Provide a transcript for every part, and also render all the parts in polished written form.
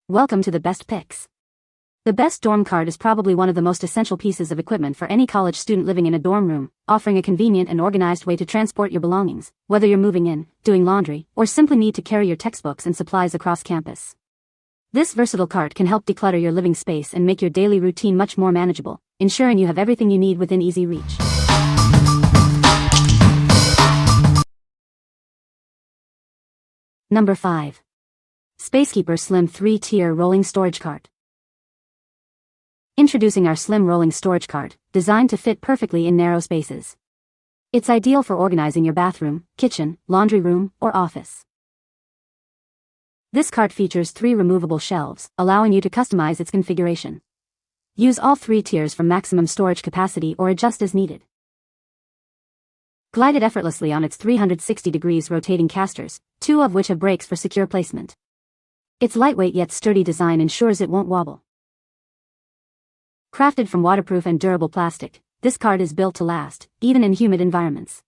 Welcome to the best picks. The best dorm cart is probably one of the most essential pieces of equipment for any college student living in a dorm room, offering a convenient and organized way to transport your belongings, whether you're moving in, doing laundry, or simply need to carry your textbooks and supplies across campus. This versatile cart can help declutter your living space and make your daily routine much more manageable, ensuring you have everything you need within easy reach. Number 5. SPACEKEEPER Slim 3-Tier Rolling Storage Cart. Introducing our slim rolling storage cart, designed to fit perfectly in narrow spaces. It's ideal for organizing your bathroom, kitchen, laundry room, or office. This cart features 3 removable shelves, allowing you to customize its configuration. Use all 3 tiers for maximum storage capacity or adjust as needed. Glide it effortlessly on its 360 degrees rotating casters, 2 of which have brakes for secure placement. Its lightweight yet sturdy design ensures it won't wobble. Crafted from waterproof and durable plastic, this cart is built to last, even in humid environments.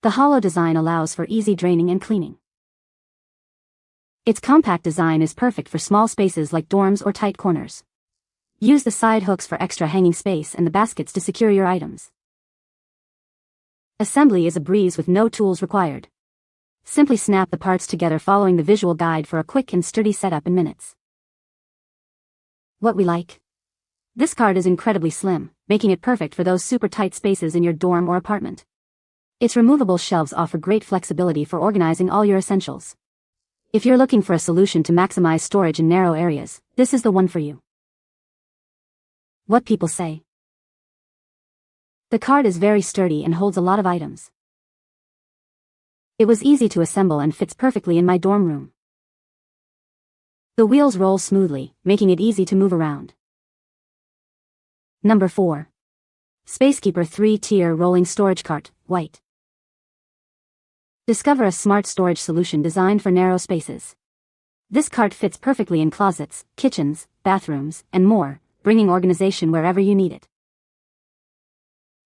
The hollow design allows for easy draining and cleaning. Its compact design is perfect for small spaces like dorms or tight corners. Use the side hooks for extra hanging space and the baskets to secure your items. Assembly is a breeze with no tools required. Simply snap the parts together following the visual guide for a quick and sturdy setup in minutes. What we like? This cart is incredibly slim, making it perfect for those super tight spaces in your dorm or apartment. Its removable shelves offer great flexibility for organizing all your essentials. If you're looking for a solution to maximize storage in narrow areas, this is the one for you. What people say? The cart is very sturdy and holds a lot of items. It was easy to assemble and fits perfectly in my dorm room. The wheels roll smoothly, making it easy to move around. Number 4. SPACEKEEPER 3-Tier Rolling Storage Cart, White. Discover a smart storage solution designed for narrow spaces. This cart fits perfectly in closets, kitchens, bathrooms, and more, bringing organization wherever you need it.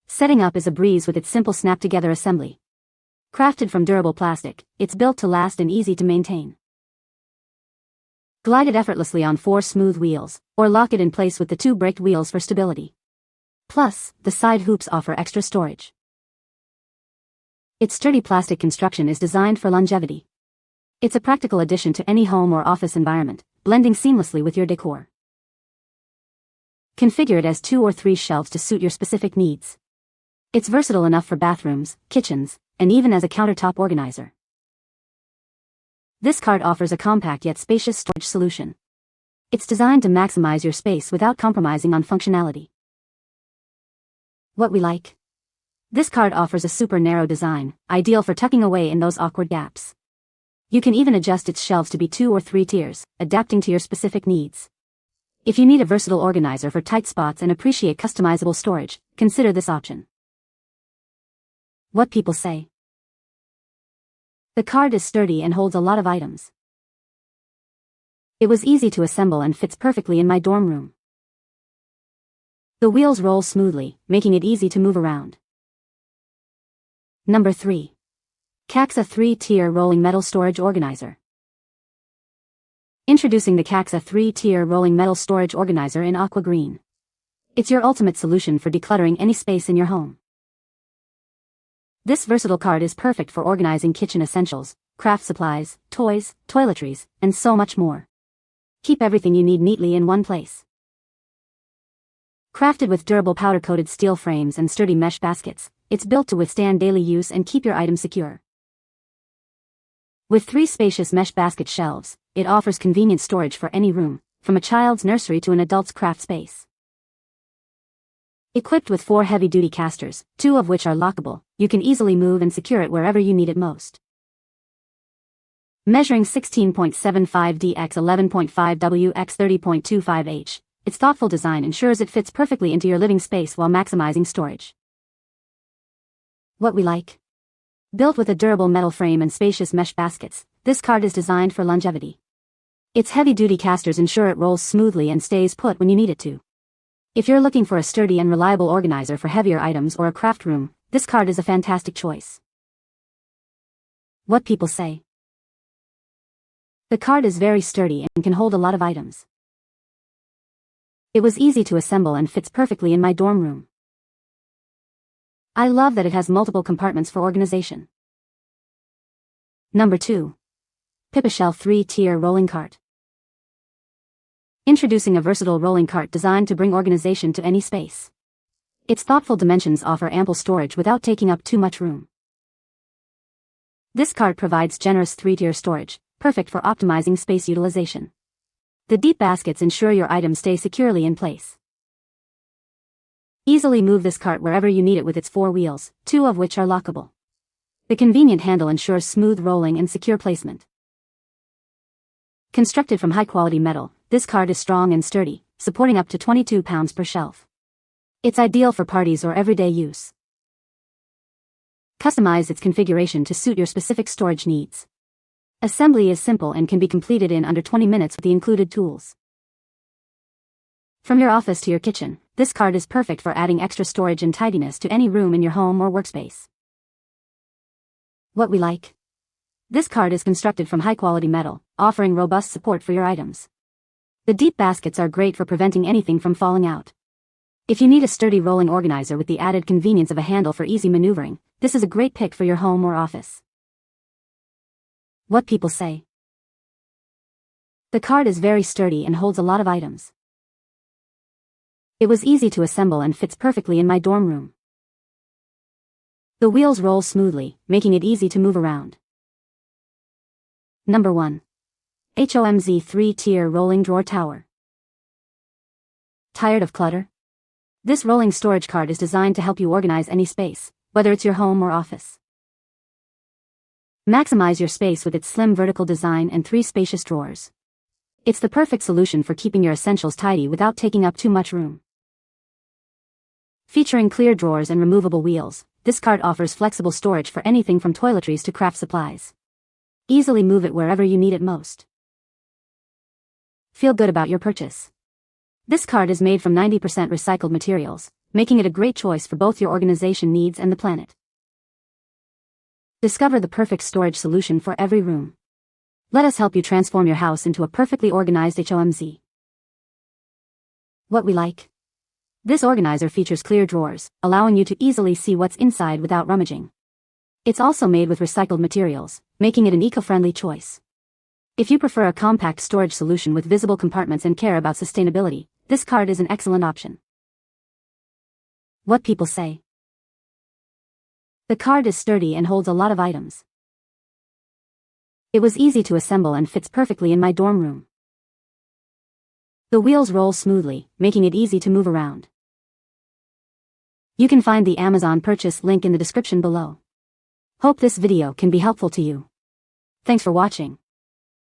Setting up is a breeze with its simple snap-together assembly. Crafted from durable plastic, it's built to last and easy to maintain. Glide it effortlessly on 4 smooth wheels, or lock it in place with the 2 braked wheels for stability. Plus, the side hoops offer extra storage. Its sturdy plastic construction is designed for longevity. It's a practical addition to any home or office environment, blending seamlessly with your decor. Configure it as 2 or 3 shelves to suit your specific needs. It's versatile enough for bathrooms, kitchens, and even as a countertop organizer. This cart offers a compact yet spacious storage solution. It's designed to maximize your space without compromising on functionality. What we like? This cart offers a super narrow design, ideal for tucking away in those awkward gaps. You can even adjust its shelves to be 2 or 3 tiers, adapting to your specific needs. If you need a versatile organizer for tight spots and appreciate customizable storage, consider this option. What people say? The cart is sturdy and holds a lot of items. It was easy to assemble and fits perfectly in my dorm room. The wheels roll smoothly, making it easy to move around. Number 3. CAXXA 3-Tier Rolling Metal Storage Organizer. Introducing the CAXXA 3-Tier Rolling Metal Storage Organizer in Aqua Green. It's your ultimate solution for decluttering any space in your home. This versatile cart is perfect for organizing kitchen essentials, craft supplies, toys, toiletries, and so much more. Keep everything you need neatly in one place. Crafted with durable powder-coated steel frames and sturdy mesh baskets, it's built to withstand daily use and keep your items secure. With 3 spacious mesh basket shelves, it offers convenient storage for any room, from a child's nursery to an adult's craft space. Equipped with 4 heavy-duty casters, 2 of which are lockable, you can easily move and secure it wherever you need it most. Measuring 16.75 d x 11.5 w x 30.25 h, its thoughtful design ensures it fits perfectly into your living space while maximizing storage. What we like? Built with a durable metal frame and spacious mesh baskets, this cart is designed for longevity. Its heavy-duty casters ensure it rolls smoothly and stays put when you need it to. If you're looking for a sturdy and reliable organizer for heavier items or a craft room, this cart is a fantastic choice. What people say? The cart is very sturdy and can hold a lot of items. It was easy to assemble and fits perfectly in my dorm room. I love that it has multiple compartments for organization. Number 2. Pipishell 3-tier rolling cart. Introducing a versatile rolling cart designed to bring organization to any space. Its thoughtful dimensions offer ample storage without taking up too much room. This cart provides generous 3-tier storage, perfect for optimizing space utilization. The deep baskets ensure your items stay securely in place. Easily move this cart wherever you need it with its 4 wheels, 2 of which are lockable. The convenient handle ensures smooth rolling and secure placement. Constructed from high-quality metal, this cart is strong and sturdy, supporting up to 22 pounds per shelf. It's ideal for parties or everyday use. Customize its configuration to suit your specific storage needs. Assembly is simple and can be completed in under 20 minutes with the included tools. From your office to your kitchen, this cart is perfect for adding extra storage and tidiness to any room in your home or workspace. What we like. This cart is constructed from high-quality metal, offering robust support for your items. The deep baskets are great for preventing anything from falling out. If you need a sturdy rolling organizer with the added convenience of a handle for easy maneuvering, this is a great pick for your home or office. What people say. The cart is very sturdy and holds a lot of items. It was easy to assemble and fits perfectly in my dorm room. The wheels roll smoothly, making it easy to move around. Number 1. HOMZ 3-tier rolling drawer tower. Tired of clutter? This rolling storage cart is designed to help you organize any space, whether it's your home or office. Maximize your space with its slim vertical design and 3 spacious drawers. It's the perfect solution for keeping your essentials tidy without taking up too much room. Featuring clear drawers and removable wheels, this cart offers flexible storage for anything from toiletries to craft supplies. Easily move it wherever you need it most. Feel good about your purchase. This cart is made from 90% recycled materials, making it a great choice for both your organization needs and the planet. Discover the perfect storage solution for every room. Let us help you transform your house into a perfectly organized HOMZ. What we like. This organizer features clear drawers, allowing you to easily see what's inside without rummaging. It's also made with recycled materials, making it an eco-friendly choice. If you prefer a compact storage solution with visible compartments and care about sustainability, this cart is an excellent option. What people say. The cart is sturdy and holds a lot of items. It was easy to assemble and fits perfectly in my dorm room. The wheels roll smoothly, making it easy to move around. You can find the Amazon purchase link in the description below. Hope this video can be helpful to you. Thanks for watching.